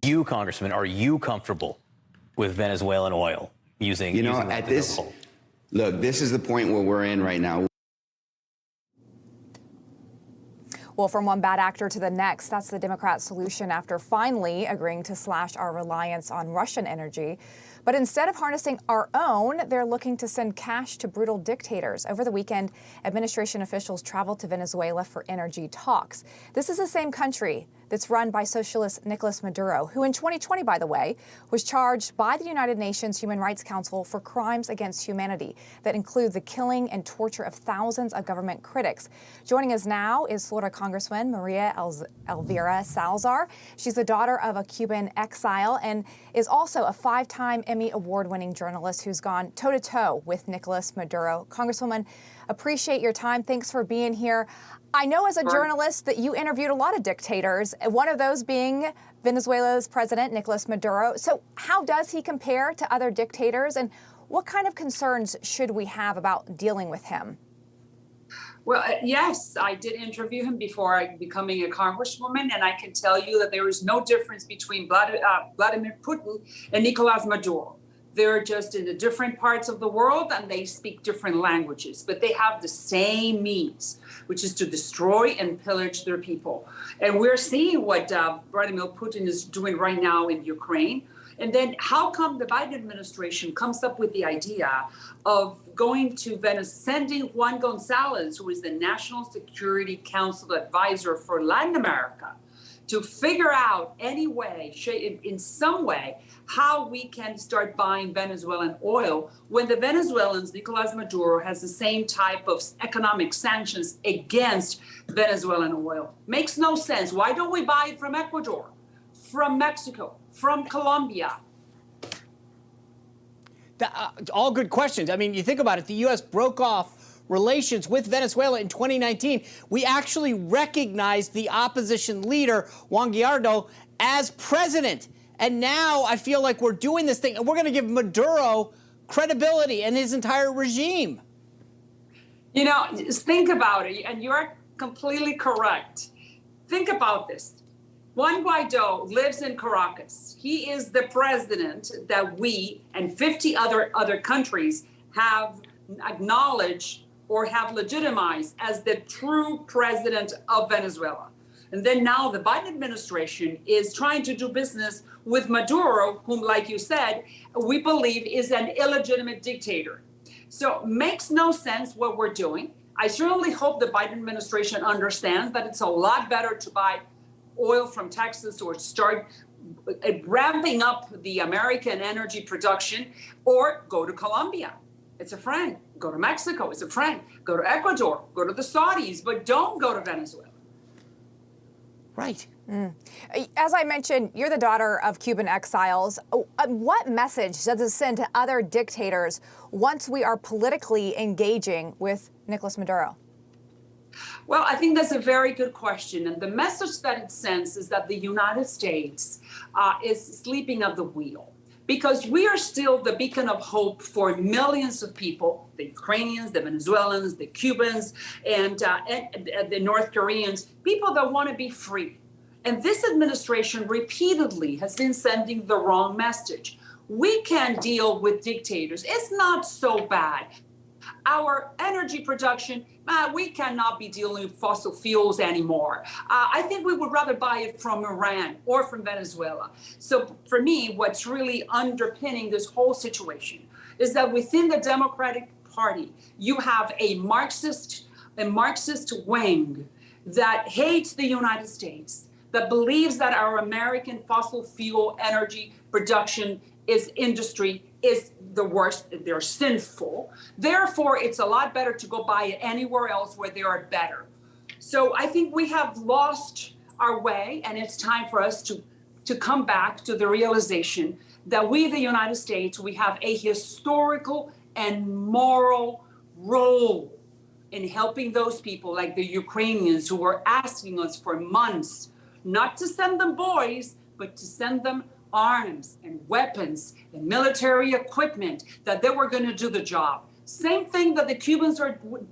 You, Congressman, are you comfortable with Venezuelan oil using? You know, using at this, look, this is the point where we're in right now. Well, from one bad actor to the next, that's the Democrat solution after finally agreeing to slash our reliance on Russian energy. But instead of harnessing our own, they're looking to send cash to brutal dictators. Over the weekend, administration officials traveled to Venezuela for energy talks. This is the same country that's run by socialist Nicolas Maduro, who in 2020, by the way, was charged by the United Nations Human Rights Council for crimes against humanity that include the killing and torture of thousands of government critics. Joining us now is Florida Congresswoman Maria Elvira Salazar. She's the daughter of a Cuban exile and is also a 5-time Emmy award-winning journalist who's gone toe-to-toe with Nicolas Maduro. Congresswoman, appreciate your time. Thanks for being here. I know as a journalist that you interviewed a lot of dictators, one of those being Venezuela's president, Nicolas Maduro. So how does he compare to other dictators, and what kind of concerns should we have about dealing with him? Well, yes, I did interview him before becoming a congresswoman, and I can tell you that there is no difference between Vladimir Putin and Nicolas Maduro. They're just in the different parts of the world and they speak different languages, but they have the same means, which is to destroy and pillage their people. And we're seeing what Vladimir Putin is doing right now in Ukraine. And then how come the Biden administration comes up with the idea of going to Venezuela, sending Juan Gonzalez, who is the National Security Council advisor for Latin America, to figure out any way, in some way, how we can start buying Venezuelan oil when the Venezuelans, Nicolas Maduro, has the same type of economic sanctions against Venezuelan oil. Makes no sense. Why don't we buy it from Ecuador, from Mexico, from Colombia? All good questions. I mean, you think about it, the U.S. broke off relations with Venezuela in 2019. We actually recognized the opposition leader, Juan Guaido, as president. And now I feel like we're doing this thing, and we're going to give Maduro credibility and his entire regime. You know, just think about it, and you're completely correct. Think about this. Juan Guaido lives in Caracas. He is the president that we and 50 other countries have acknowledged or have legitimized as the true president of Venezuela. And then now the Biden administration is trying to do business with Maduro, whom, like you said, we believe is an illegitimate dictator. So makes no sense what we're doing. I certainly hope the Biden administration understands that it's a lot better to buy oil from Texas or start ramping up the American energy production, or go to Colombia. It's a friend. Go to Mexico. It's a friend. Go to Ecuador. Go to the Saudis, but don't go to Venezuela. Right. As I mentioned, you're the daughter of Cuban exiles. What message does it send to other dictators once we are politically engaging with Nicolas Maduro? Well, I think that's a very good question. And the message that it sends is that the United States is sleeping at the wheel, because we are still the beacon of hope for millions of people, the Ukrainians, the Venezuelans, the Cubans, and the North Koreans, people that want to be free. And this administration repeatedly has been sending the wrong message. We can deal with dictators. It's not so bad. Our energy production, we cannot be dealing with fossil fuels anymore. I think we would rather buy it from Iran or from Venezuela. So for me, what's really underpinning this whole situation is that within the Democratic Party, you have a Marxist wing that hates the United States, that believes that our American fossil fuel energy production industry is the worst, they're sinful. Therefore, it's a lot better to go buy it anywhere else where they are better. So I think we have lost our way, and it's time for us to come back to the realization that we, the United States, we have a historical and moral role in helping those people like the Ukrainians who were asking us for months not to send them boys, but to send them arms and weapons and military equipment, that they were going to do the job. Same thing that the Cubans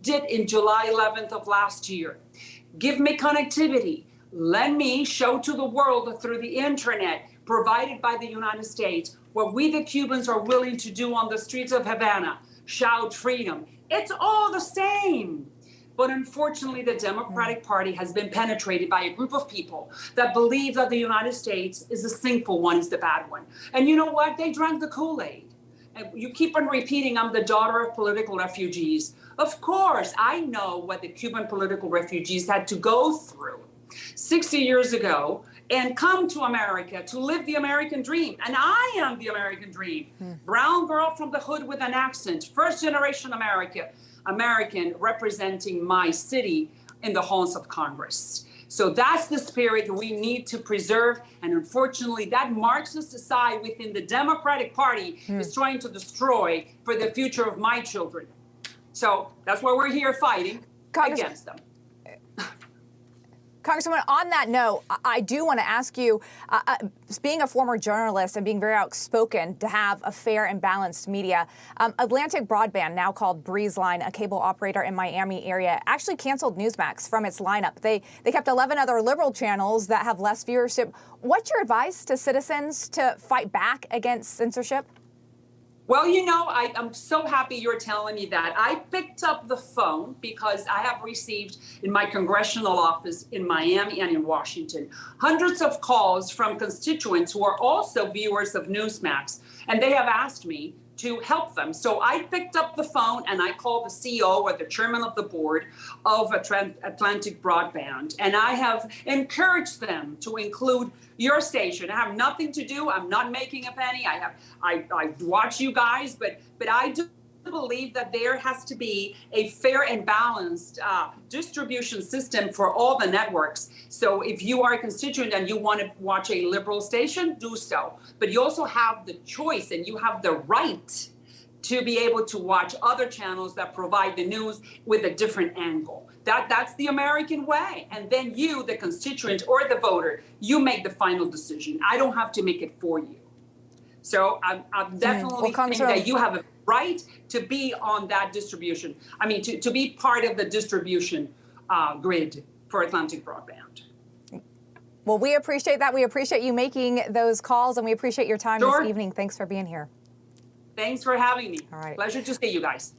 did in July 11th of last year. Give me connectivity. Let me show to the world through the internet, provided by the United States, what we the Cubans are willing to do on the streets of Havana, shout freedom. It's all the same. But unfortunately, the Democratic Party has been penetrated by a group of people that believe that the United States is the sinful one, is the bad one. And you know what? They drank the Kool-Aid. And you keep on repeating, I'm the daughter of political refugees. Of course, I know what the Cuban political refugees had to go through 60 years ago and come to America to live the American dream. And I am the American dream. Brown girl from the hood with an accent, first generation American representing my city in the halls of Congress. So that's the spirit we need to preserve. And unfortunately, that Marxist side within the Democratic Party is trying to destroy for the future of my children. So that's why we're here fighting against them. Congresswoman, on that note, I do want to ask you, being a former journalist and being very outspoken to have a fair and balanced media, Atlantic Broadband, now called BreezeLine, a cable operator in Miami area, actually canceled Newsmax from its lineup. They kept 11 other liberal channels that have less viewership. What's your advice to citizens to fight back against censorship? Well, you know, I'm so happy you're telling me that. I picked up the phone because I have received in my congressional office in Miami and in Washington hundreds of calls from constituents who are also viewers of Newsmax, and they have asked me to help them. So I picked up the phone and I called the CEO or the chairman of the board of Atlantic Broadband, and I have encouraged them to include your station. I have nothing to do. I'm not making a penny. I watch you guys, but I do believe that there has to be a fair and balanced distribution system for all the networks. So if you are a constituent and you want to watch a liberal station, do so. But you also have the choice and you have the right to be able to watch other channels that provide the news with a different angle. That's the American way. And then you, the constituent or the voter, you make the final decision. I don't have to make it for you. So I'm definitely think that you have a right to be on that distribution. I mean, to be part of the distribution grid for Atlantic Broadband. Well, we appreciate that. We appreciate you making those calls, and we appreciate your time this evening. Thanks for being here. Thanks for having me. All right. Pleasure to see you guys.